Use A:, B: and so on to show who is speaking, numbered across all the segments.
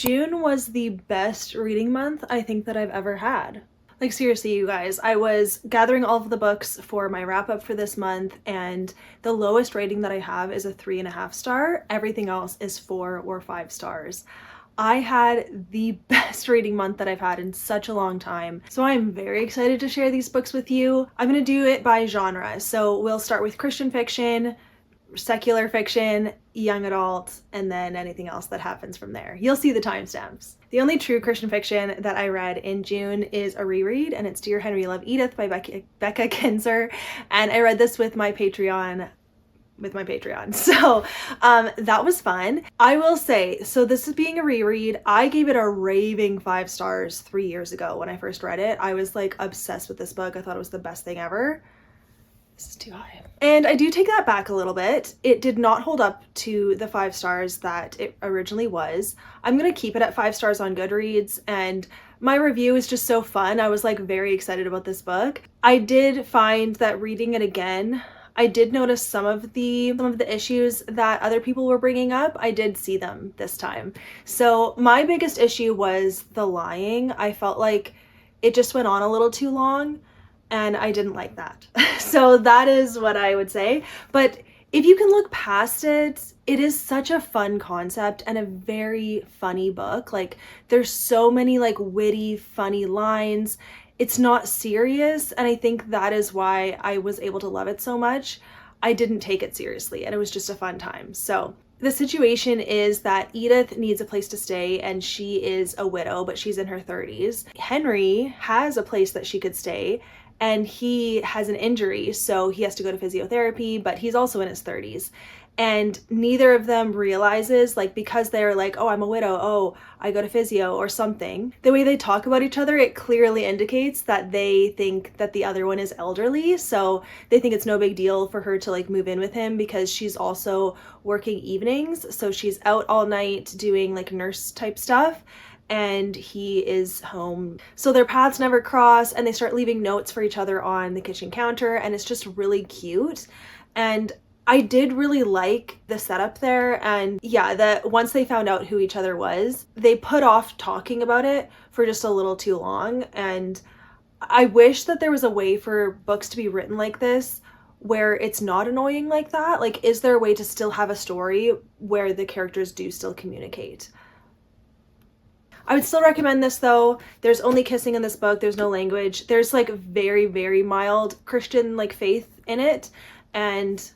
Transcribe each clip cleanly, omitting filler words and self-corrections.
A: June was the best reading month I think that I've ever had. Like seriously, you guys, I was gathering all of the books for my wrap up for this month, and the lowest rating that I have is a 3.5 star. Everything else is 4 or 5 stars. I had the best reading month that I've had in such a long time. So I'm very excited to share these books with you. I'm gonna do it by genre. So we'll start with Christian fiction, secular fiction, young adult, and then anything else that happens from there. You'll see the timestamps. The only true Christian fiction that I read in June is a reread, and it's Dear Henry Love Edith by Becca Kinzer, and I read this with my Patreon. So that was fun. I will say, so this is being a reread. I gave it a raving 5 stars 3 years ago when I first read it. I was like obsessed with this book. I thought it was the best thing ever. This is too high. And I do take that back a little bit. It did not hold up to the 5 stars that it originally was. I'm gonna keep it at 5 stars on Goodreads, and my review is just so fun. I was like very excited about this book. I did find that reading it again, I did notice some of the issues that other people were bringing up. I did see them this time. So my biggest issue was the lying. I felt like it just went on a little too long, and I didn't like that. So that is what I would say. But if you can look past it, it is such a fun concept and a very funny book. Like there's so many like witty, funny lines. It's not serious, and I think that is why I was able to love it so much. I didn't take it seriously, and it was just a fun time. So the situation is that Edith needs a place to stay, and she is a widow, but she's in her 30s. Henry has a place that she could stay, and he has an injury, so he has to go to physiotherapy, but he's also in his 30s. And neither of them realizes, like, because they're like, oh, I'm a widow, oh, I go to physio or something. The way they talk about each other, it clearly indicates that they think that the other one is elderly. So they think it's no big deal for her to like move in with him because she's also working evenings. So she's out all night doing like nurse type stuff, and he is home. So their paths never cross, and they start leaving notes for each other on the kitchen counter, and it's just really cute. And I did really like the setup there, and yeah, that once they found out who each other was, they put off talking about it for just a little too long. And I wish that there was a way for books to be written like this where it's not annoying like that. Like, is there a way to still have a story where the characters do still communicate? I would still recommend this though. There's only kissing in this book. There's no language. There's like very, very mild Christian like faith in it, and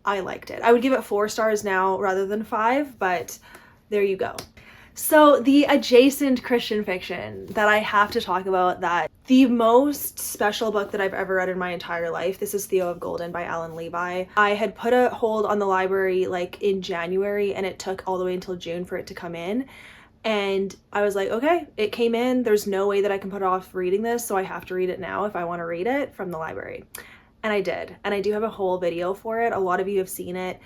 A: I liked it. I would give it 4 stars now rather than 5, but there you go. So the adjacent Christian fiction that I have to talk about, that the most special book that I've ever read in my entire life, this is Theo of Golden by Levi. I had put a hold on the library like in January, and it took all the way until June for it to come in. And I was like, okay, it came in. There's no way that I can put off reading this, so I have to read it now if I want to read it from the library. And I did. And I do have a whole video for it. A lot of you have seen it.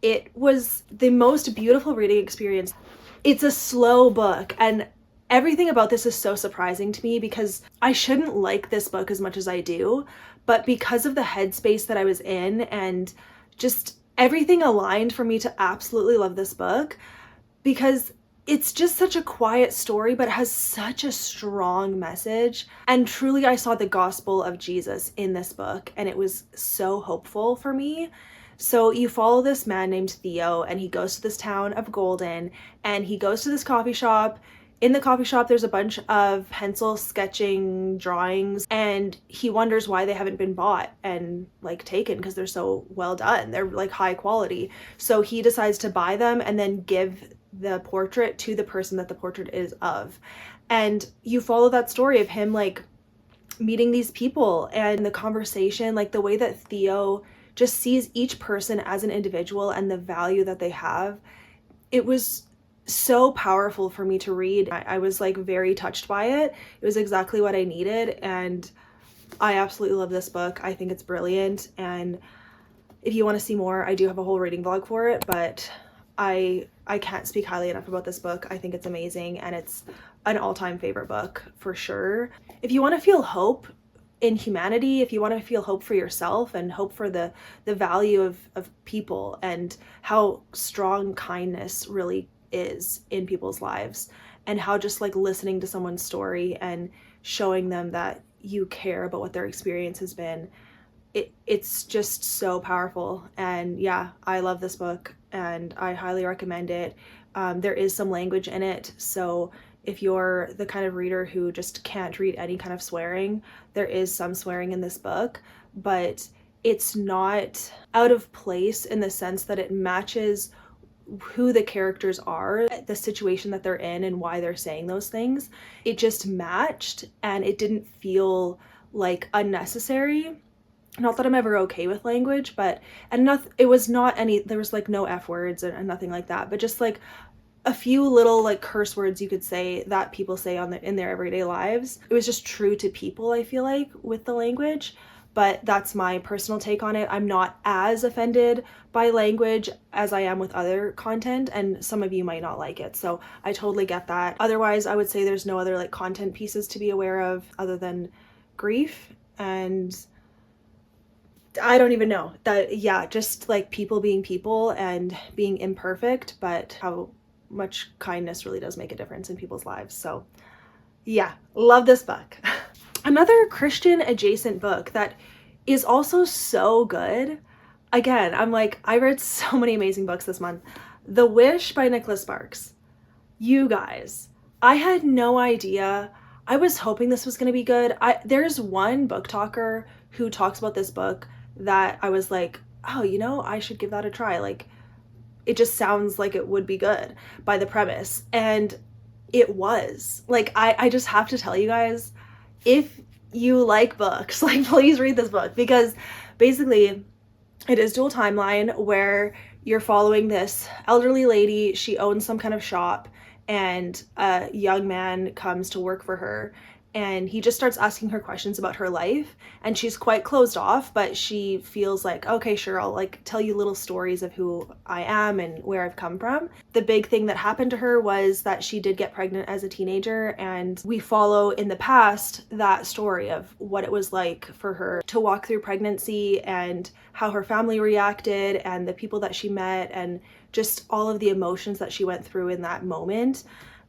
A: It was the most beautiful reading experience. It's a slow book, and everything about this is so surprising to me because I shouldn't like this book as much as I do, but because of the headspace that I was in and just everything aligned for me to absolutely love this book, because it's just such a quiet story, but it has such a strong message. And truly, I saw the gospel of Jesus in this book, and it was so hopeful for me. So you follow this man named Theo, and he goes to this town of Golden, and he goes to this coffee shop. In the coffee shop, there's a bunch of pencil sketching drawings, and he wonders why they haven't been bought and like taken because they're so well done. They're like high quality. So he decides to buy them and then give the portrait to the person that the portrait is of. And you follow that story of him like meeting these people and the conversation, like the way that Theo just sees each person as an individual and the value that they have. It was so powerful for me to read. I was like very touched by it. It was exactly what I needed, and I absolutely love this book. I think it's brilliant, and if you want to see more, I do have a whole reading vlog for it, but I can't speak highly enough about this book. I think it's amazing, and it's an all-time favorite book for sure. If you want to feel hope in humanity, if you want to feel hope for yourself and hope for the value of people and how strong kindness really is in people's lives, and how just like listening to someone's story and showing them that you care about what their experience has been, it's just so powerful. And yeah, I love this book and I highly recommend it. There is some language in it, so if you're the kind of reader who just can't read any kind of swearing, there is some swearing in this book, but it's not out of place in the sense that it matches who the characters are, the situation that they're in, and why they're saying those things. It just matched, and it didn't feel like unnecessary. Not that I'm ever okay with language, but it was not any, there was like no F words and nothing like that, but just like a few little like curse words you could say that people say in their everyday lives. It was just true to people, I feel like, with the language. But that's my personal take on it. I'm not as offended by language as I am with other content, and some of you might not like it, so I totally get that. Otherwise, I would say there's no other like content pieces to be aware of other than grief, and I don't even know that. Yeah, just like people being people and being imperfect, but how much kindness really does make a difference in people's lives. So yeah, love this book. Another Christian adjacent book that is also so good. Again, I'm like, I read so many amazing books this month. The Wish by Nicholas Sparks. You guys, I had no idea. I was hoping this was going to be good. There's one book talker who talks about this book that I was like, oh, you know, I should give that a try. Like, it just sounds like it would be good by the premise. And it was. Like, I just have to tell you guys, if you like books, like, please read this book, because basically it is dual timeline where you're following this elderly lady. She owns some kind of shop, and a young man comes to work for her, and he just starts asking her questions about her life, and she's quite closed off, but she feels like, okay, sure, I'll like tell you little stories of who I am and where I've come from. The big thing that happened to her was that she did get pregnant as a teenager, and we follow in the past that story of what it was like for her to walk through pregnancy and how her family reacted and the people that she met and just all of the emotions that she went through in that moment.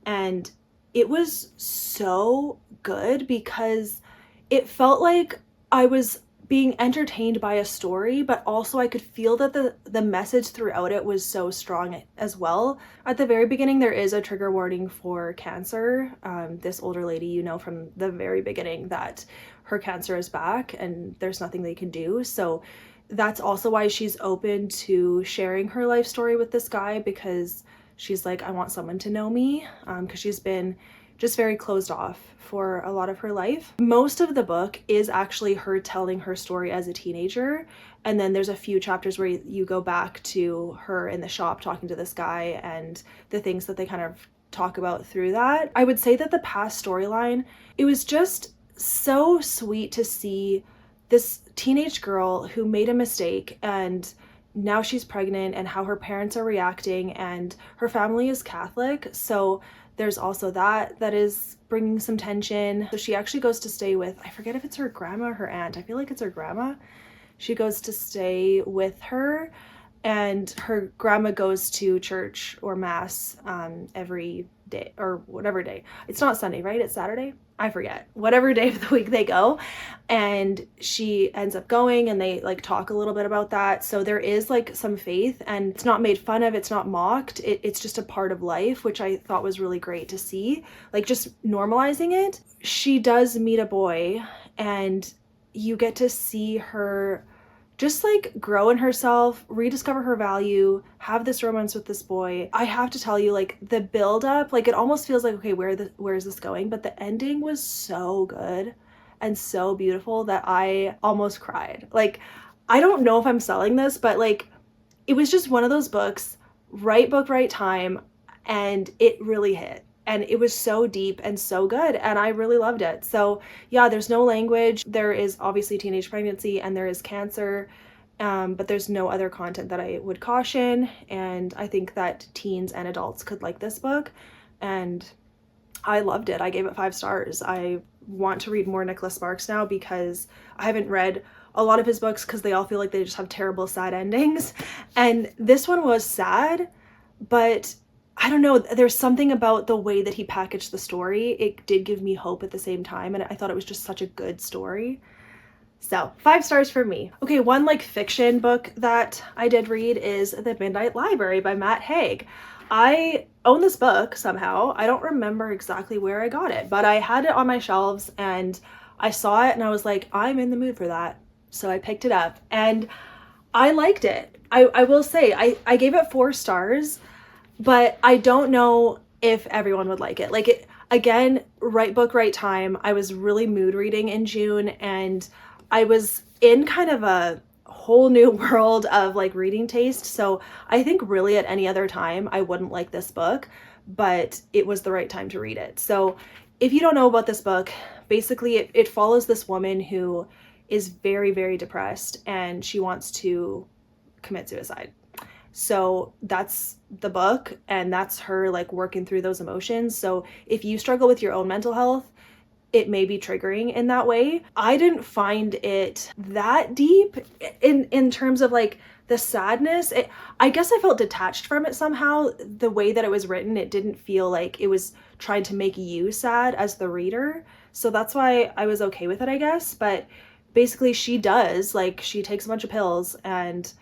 A: And it was so good because it felt like I was being entertained by a story, but also I could feel that the message throughout it was so strong as well. At the very beginning, there is a trigger warning for cancer. This older lady, you know from the very beginning that her cancer is back and there's nothing they can do. So that's also why she's open to sharing her life story with this guy, because she's like, I want someone to know me, because she's been just very closed off for a lot of her life. Most of the book is actually her telling her story as a teenager, and then there's a few chapters where you go back to her in the shop talking to this guy and the things that they kind of talk about through that. I would say that the past storyline, it was just so sweet to see this teenage girl who made a mistake and now she's pregnant, and how her parents are reacting, and her family is Catholic, so there's also that is bringing some tension. So she actually goes to stay with, I forget if it's her grandma or her aunt. I feel like it's her grandma. She goes to stay with her, and her grandma goes to church or mass every day, or whatever day. It's not Sunday, right? It's Saturday? I forget. Whatever day of the week they go. And she ends up going, and they like talk a little bit about that. So there is like some faith, and it's not made fun of, it's not mocked. It's just a part of life, which I thought was really great to see, like just normalizing it. She does meet a boy, and you get to see her just like grow in herself, rediscover her value, have this romance with this boy. I have to tell you, like the build up, like it almost feels like, okay, where is this going? But the ending was so good and so beautiful that I almost cried. Like, I don't know if I'm selling this, but like it was just one of those books, right book, right time, and it really hit. And it was so deep and so good, and I really loved it. So yeah, there's no language. There is obviously teenage pregnancy and there is cancer, but there's no other content that I would caution. And I think that teens and adults could like this book, and I loved it. I gave it 5 stars. I want to read more Nicholas Sparks now, because I haven't read a lot of his books because they all feel like they just have terrible sad endings. And this one was sad, but I don't know, there's something about the way that he packaged the story. It did give me hope at the same time, and I thought it was just such a good story. So 5 stars for me. Okay, one like fiction book that I did read is The Midnight Library by Haig. I own this book somehow. I don't remember exactly where I got it, but I had it on my shelves and I saw it and I was like, I'm in the mood for that. So I picked it up and I liked it. I will say I gave it 4 stars, but I don't know if everyone would like it. Like it, again, right book, right time. I was really mood reading in June and I was in kind of a whole new world of like reading taste. So I think really at any other time I wouldn't like this book, but it was the right time to read it. So if you don't know about this book, basically it follows this woman who is very, very depressed and she wants to commit suicide. So that's the book and that's her like working through those emotions. So if you struggle with your own mental health, it may be triggering in that way. I didn't find it that deep in terms of like the sadness. I guess I felt detached from it somehow. The way that it was written, it didn't feel like it was trying to make you sad as the reader. So that's why I was okay with it, I guess. But basically she does, like she takes a bunch of pills and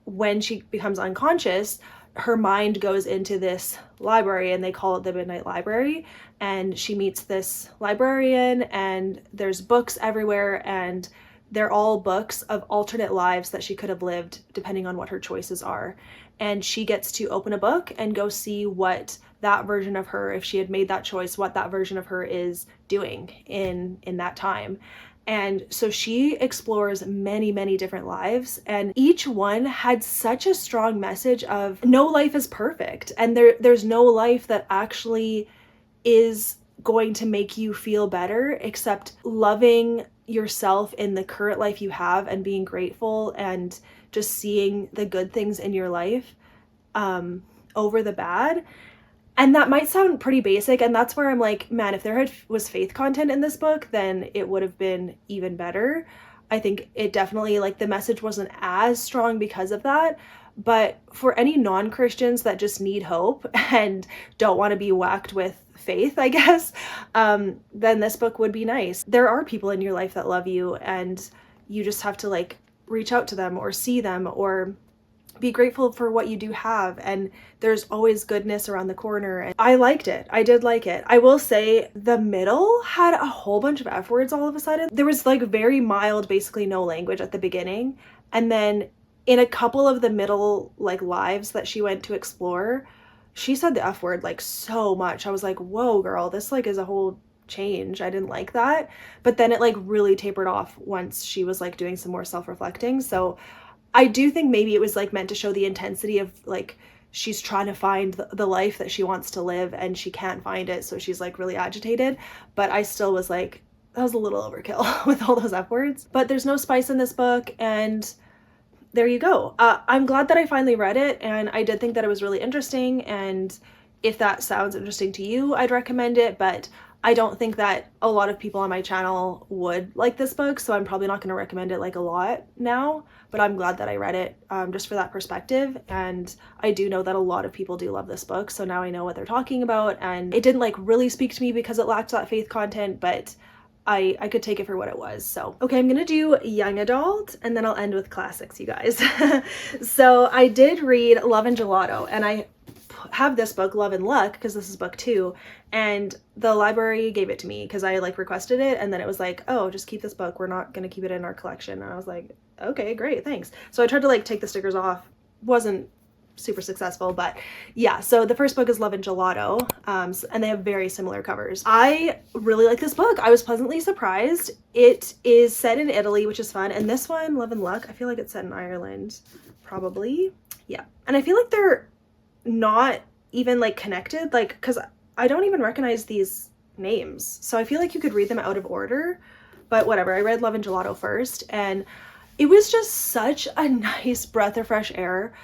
A: when she becomes unconscious, her mind goes into this library and they call it the Midnight Library, and she meets this librarian and there's books everywhere and they're all books of alternate lives that she could have lived depending on what her choices are. And she gets to open a book and go see what that version of her, if she had made that choice, what that version of her is doing in that time. And so she explores many, many different lives, and each one had such a strong message of no life is perfect, and there's no life that actually is going to make you feel better except loving yourself in the current life you have and being grateful and just seeing the good things in your life over the bad. And that might sound pretty basic, and that's where I'm like, man, if there was faith content in this book, then it would have been even better. I think it definitely, like, the message wasn't as strong because of that, but for any non-Christians that just need hope and don't want to be whacked with faith, I guess, then this book would be nice. There are people in your life that love you, and you just have to, like, reach out to them or see them or be grateful for what you do have, and there's always goodness around the corner. And I liked it. I did like it. I will say the middle had a whole bunch of F words all of a sudden. There was like very mild, basically no language at the beginning, and then in a couple of the middle like lives that she went to explore, she said the F word like so much. I was like, whoa girl, this like is a whole change. I didn't like that. But then it like really tapered off once she was like doing some more self-reflecting. So I do think maybe it was like meant to show the intensity of like she's trying to find the life that she wants to live and she can't find it, so she's like really agitated. But I still was like, that was a little overkill with all those F words. But there's no spice in this book, and there you go. I'm glad that I finally read it, and I did think that it was really interesting, and if that sounds interesting to you, I'd recommend it, but I don't think that a lot of people on my channel would like this book, so I'm probably not going to recommend it like a lot now, but I'm glad that I read it just for that perspective. And I do know that a lot of people do love this book, so now I know what they're talking about, and it didn't like really speak to me because it lacked that faith content, but I could take it for what it was. So okay, I'm gonna do young adult and then I'll end with classics, you guys. So I did read Love and Gelato, and I have this book, Love and Luck, because this is book 2, and the library gave it to me because I like requested it, and then it was like, oh, just keep this book, we're not going to keep it in our collection. And I was like, okay, great, thanks. So I tried to like take the stickers off, wasn't super successful, but yeah. So the first book is Love and Gelato, and they have very similar covers. I really like this book. I was pleasantly surprised. It is set in Italy, which is fun, and this one, Love and Luck, I feel like it's set in Ireland, probably. Yeah, and I feel like they're not even like connected, like, because I don't even recognize these names, so I feel like you could read them out of order, but whatever. I read Love and Gelato first, and it was just such a nice breath of fresh air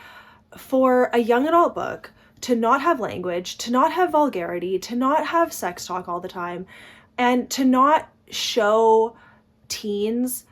A: for a young adult book to not have language, to not have vulgarity, to not have sex talk all the time, and to not show teens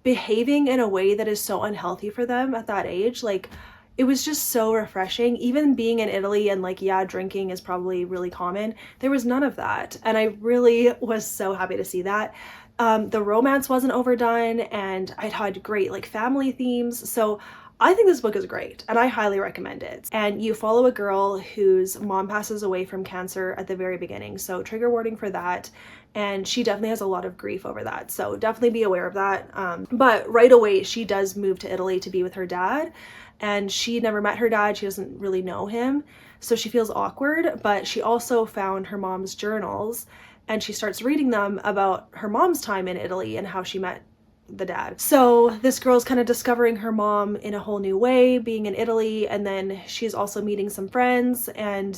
A: behaving in a way that is so unhealthy for them at that age. Like, it was just so refreshing. Even being in Italy and like, yeah, drinking is probably really common, there was none of that. And I really was so happy to see that. The romance wasn't overdone, and I'd had great like family themes. So I think this book is great and I highly recommend it. And you follow a girl whose mom passes away from cancer at the very beginning. So trigger warning for that. And she definitely has a lot of grief over that. So definitely be aware of that. But right away, she does move to Italy to be with her dad. And she never met her dad. She doesn't really know him. So she feels awkward, but she also found her mom's journals and she starts reading them about her mom's time in Italy and how she met the dad. So this girl's kind of discovering her mom in a whole new way, being in Italy, and then she's also meeting some friends, and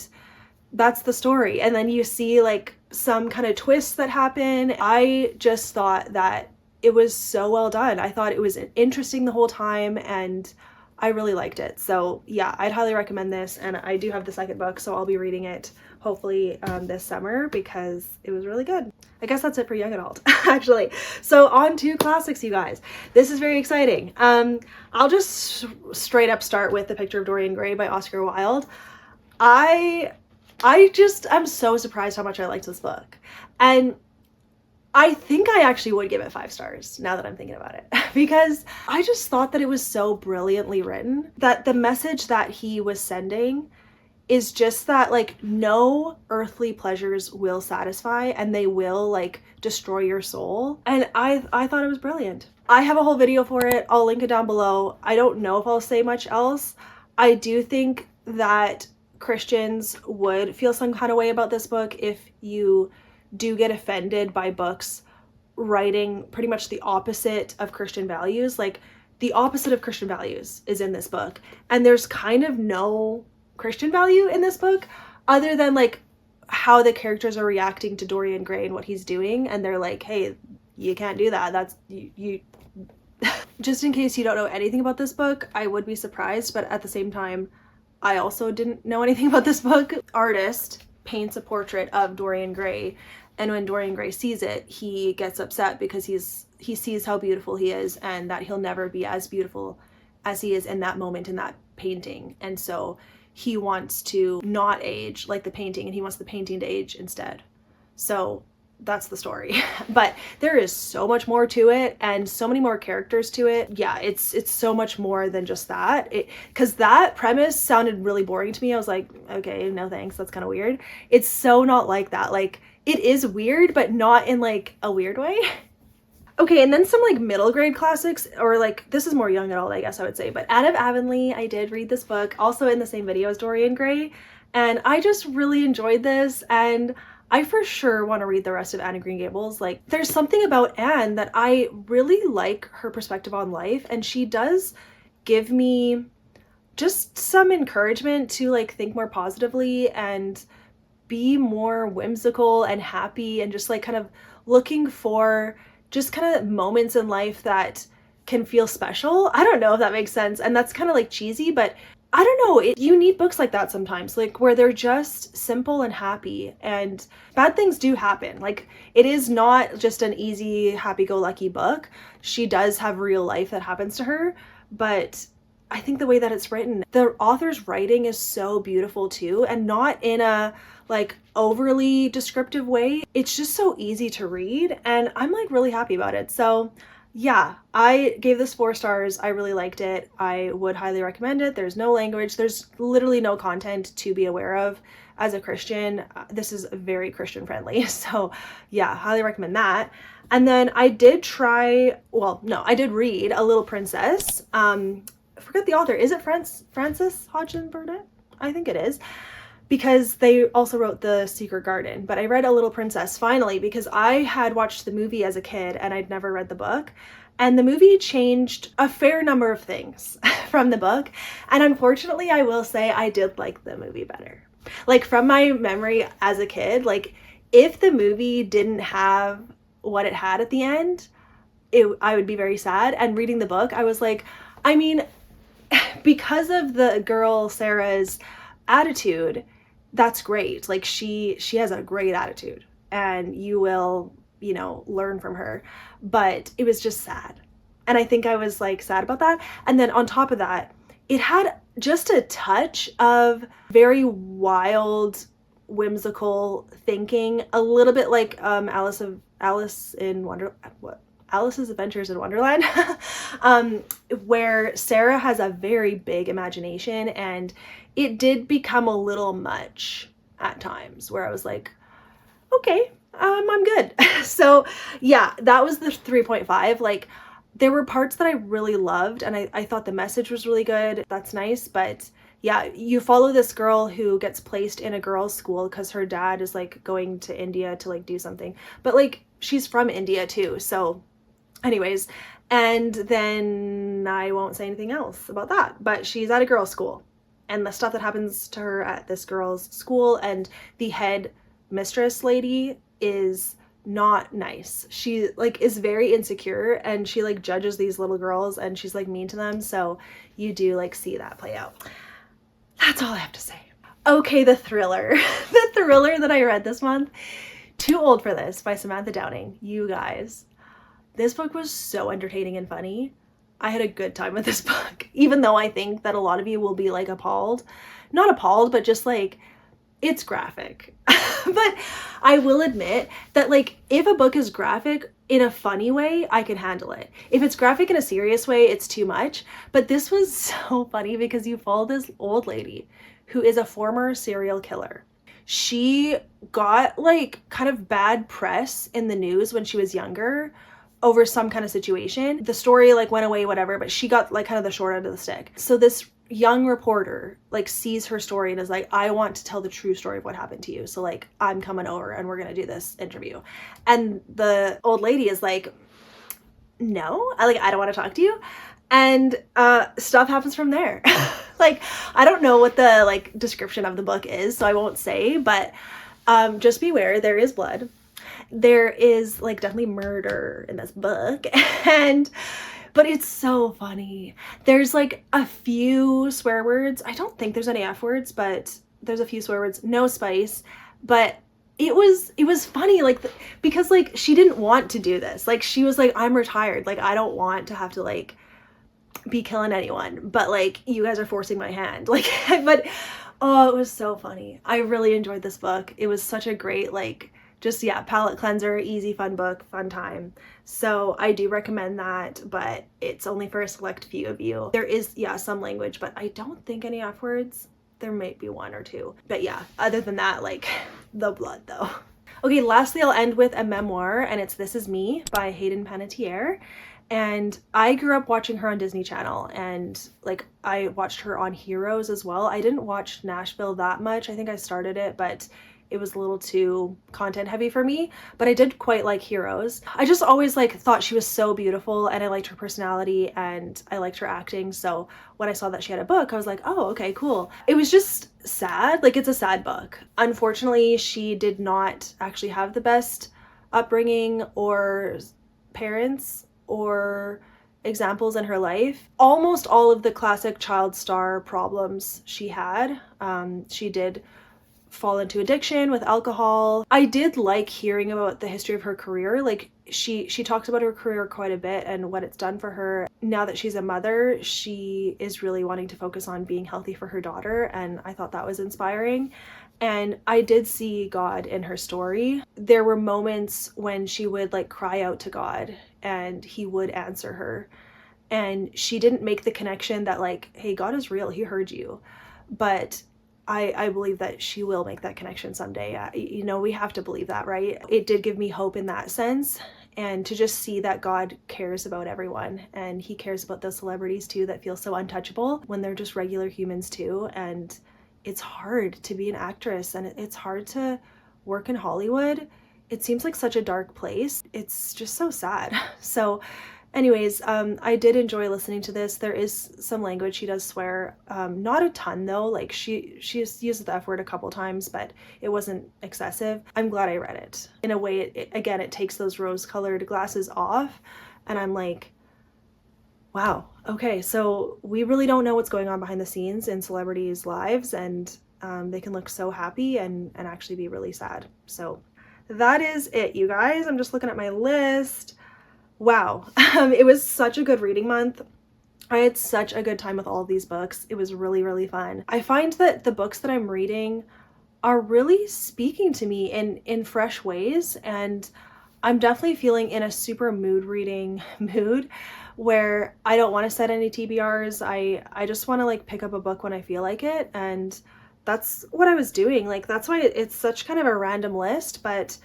A: that's the story. And then you see like some kind of twists that happen. I just thought that it was so well done. I thought it was interesting the whole time, and I really liked it. So yeah, I'd highly recommend this, and I do have the second book, so I'll be reading it hopefully this summer because it was really good. I guess that's it for young adult, actually. So on to classics, you guys. This is very exciting. I'll just straight up start with The Picture of Dorian Gray by Oscar Wilde. I'm so surprised how much I liked this book. And I think I actually would give it 5 stars now that I'm thinking about it, because I just thought that it was so brilliantly written, that the message that he was sending is just that like no earthly pleasures will satisfy and they will like destroy your soul. And I thought it was brilliant. I have a whole video for it. I'll link it down below. I don't know if I'll say much else. I do think that Christians would feel some kind of way about this book if you do get offended by books writing pretty much the opposite of Christian values. Like the opposite of Christian values is in this book, and there's kind of no Christian value in this book other than like how the characters are reacting to Dorian Gray and what he's doing, and they're like, hey, you can't do that, that's you just in case you don't know anything about this book, I would be surprised, but at the same time I also didn't know anything about this book. Artist paints a portrait of Dorian Gray, and when Dorian Gray sees it, he gets upset because he sees how beautiful he is and that he'll never be as beautiful as he is in that moment in that painting. And so he wants to not age like the painting, and he wants the painting to age instead. So that's the story. But there is so much more to it and so many more characters to it. Yeah, it's so much more than just that. Because that premise sounded really boring to me. I was like, okay, no thanks, that's kind of weird. It's so not like that. Like, it is weird, but not in like a weird way. Okay, and then some like middle grade classics, or like this is more young adult, I guess I would say, but Anne of Avonlea, I did read this book, also in the same video as Dorian Gray, and I just really enjoyed this, and I for sure want to read the rest of Anne of Green Gables. Like, there's something about Anne that I really like her perspective on life, and she does give me just some encouragement to like think more positively and be more whimsical and happy, and just like kind of looking for just kind of moments in life that can feel special. I don't know if that makes sense, and that's kind of like cheesy, but I don't know, you need books like that sometimes, like where they're just simple and happy, and bad things do happen. Like, it is not just an easy happy-go-lucky book. She does have real life that happens to her, but I think the way that it's written, the author's writing is so beautiful too, and not in a like overly descriptive way. It's just so easy to read, and I'm like really happy about it. So yeah, I gave this 4 stars. I really liked it. I would highly recommend it. There's no language, there's literally no content to be aware of. As a Christian, this is very Christian friendly, so yeah, highly recommend that. And then I did read A Little Princess. I forget the author. Is it Frances Hodgson Burnett? I think it is, because they also wrote The Secret Garden. But I read A Little Princess finally because I had watched the movie as a kid and I'd never read the book. And the movie changed a fair number of things from the book. And unfortunately, I will say I did like the movie better. Like, from my memory as a kid, like if the movie didn't have what it had at the end, I would be very sad. And reading the book, I was like, I mean, because of the girl Sarah's attitude, that's great. Like, she has a great attitude and you will, learn from her. But it was just sad. And I think I was like sad about that. And then on top of that, it had just a touch of very wild, whimsical thinking, a little bit like Alice's Adventures in Wonderland, where Sarah has a very big imagination, and it did become a little much at times where I was like, okay, I'm good. So yeah, that was the 3.5. Like, there were parts that I really loved, and I thought the message was really good. That's nice. But yeah, you follow this girl who gets placed in a girls' school because her dad is like going to India to like do something. But like, she's from India too. So anyways, and then I won't say anything else about that. But she's at a girls' school, and the stuff that happens to her at this girls' school, and the head mistress lady is not nice. She like is very insecure, and she like judges these little girls, and she's like mean to them. So you do like see that play out. That's all I have to say. Okay, the thriller. The thriller that I read this month, Too Old for This by Samantha Downing. You guys, this book was so entertaining and funny. I had a good time with this book, even though I think that a lot of you will be like appalled. Not appalled, but just like, it's graphic. But I will admit that like, if a book is graphic in a funny way, I can handle it. If it's graphic in a serious way, it's too much. But this was so funny because you follow this old lady who is a former serial killer. She got like kind of bad press in the news when she was younger over some kind of situation. The story like went away, whatever, but she got like kind of the short end of the stick. So this young reporter like sees her story and is like, I want to tell the true story of what happened to you. So like, I'm coming over and we're gonna do this interview. And the old lady is like, no, I don't want to talk to you. And stuff happens from there. Like, I don't know what the like description of the book is, so I won't say, but just beware, there is blood. There is like definitely murder in this book, but it's so funny. There's like a few swear words. I don't think there's any F words, but there's a few swear words. No spice, but it was funny, like, because like she didn't want to do this. Like, she was like, I'm retired. Like, I don't want to have to like be killing anyone, but like, you guys are forcing my hand. Like, but oh, it was so funny. I really enjoyed this book. It was such a great like, just yeah, palate cleanser, easy, fun book, fun time. So I do recommend that, but it's only for a select few of you. There is, yeah, some language, but I don't think any F words. There might be one or two, but yeah, other than that, like, the blood though. Okay, lastly, I'll end with a memoir, and it's This Is Me by Hayden Panettiere. And I grew up watching her on Disney Channel, and like, I watched her on Heroes as well. I didn't watch Nashville that much. I think I started it, but it was a little too content heavy for me, but I did quite like Heroes. I just always like thought she was so beautiful, and I liked her personality, and I liked her acting. So when I saw that she had a book, I was like, oh, okay, cool. It was just sad. Like, it's a sad book. Unfortunately, she did not actually have the best upbringing or parents or examples in her life. Almost all of the classic child star problems she had. She did fall into addiction with alcohol. I did like hearing about the history of her career. Like, she talks about her career quite a bit and what it's done for her. Now that she's a mother, she is really wanting to focus on being healthy for her daughter, and I thought that was inspiring. And I did see God in her story. There were moments when she would like cry out to God and he would answer her. And she didn't make the connection that like, hey, God is real, he heard you. But I believe that she will make that connection someday. You know, we have to believe that, right? It did give me hope in that sense. And to just see that God cares about everyone, and he cares about those celebrities too that feel so untouchable when they're just regular humans too. And it's hard to be an actress, and it's hard to work in Hollywood. It seems like such a dark place. It's just so sad. So anyways, I did enjoy listening to this. There is some language. She does swear, not a ton though. Like, she used the F word a couple times, but it wasn't excessive. I'm glad I read it. In a way, it takes those rose-colored glasses off, and I'm like, wow, okay, so we really don't know what's going on behind the scenes in celebrities' lives, and they can look so happy and actually be really sad. So that is it, you guys. I'm just looking at my list. Wow, it was such a good reading month. I had such a good time with all of these books. It was really, really fun. I find that the books that I'm reading are really speaking to me in fresh ways, and I'm definitely feeling in a super mood reading mood where I don't want to set any TBRs. I just want to like pick up a book when I feel like it, and that's what I was doing. Like that's why it's such kind of a random list, but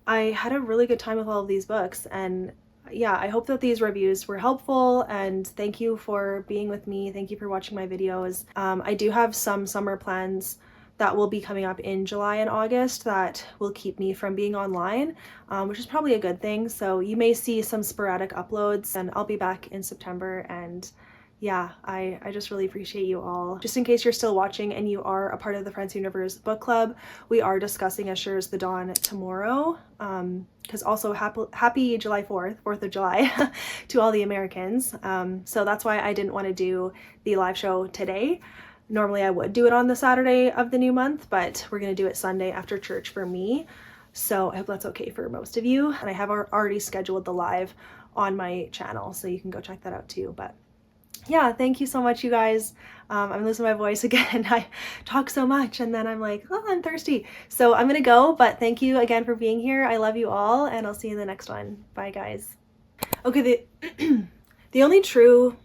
A: I had a really good time with all of these books. And yeah, I hope that these reviews were helpful, and thank you for being with me. Thank you for watching my videos. I do have some summer plans that will be coming up in July and August that will keep me from being online, which is probably a good thing. So you may see some sporadic uploads, and I'll be back in September. And yeah, I just really appreciate you all. Just in case you're still watching and you are a part of the Friends Universe book club, we are discussing As Sure as the Dawn tomorrow. Because also happy July 4th of July to all the Americans. So that's why I didn't want to do the live show today. Normally I would do it on the Saturday of the new month, but we're going to do it Sunday after church for me. So I hope that's okay for most of you. And I have already scheduled the live on my channel, so you can go check that out too. But yeah, thank you so much, you guys. I'm losing my voice again. I talk so much and then I'm like, oh, I'm thirsty. So I'm gonna go, but thank you again for being here. I love you all, and I'll see you in the next one. Bye, guys. Okay, the only true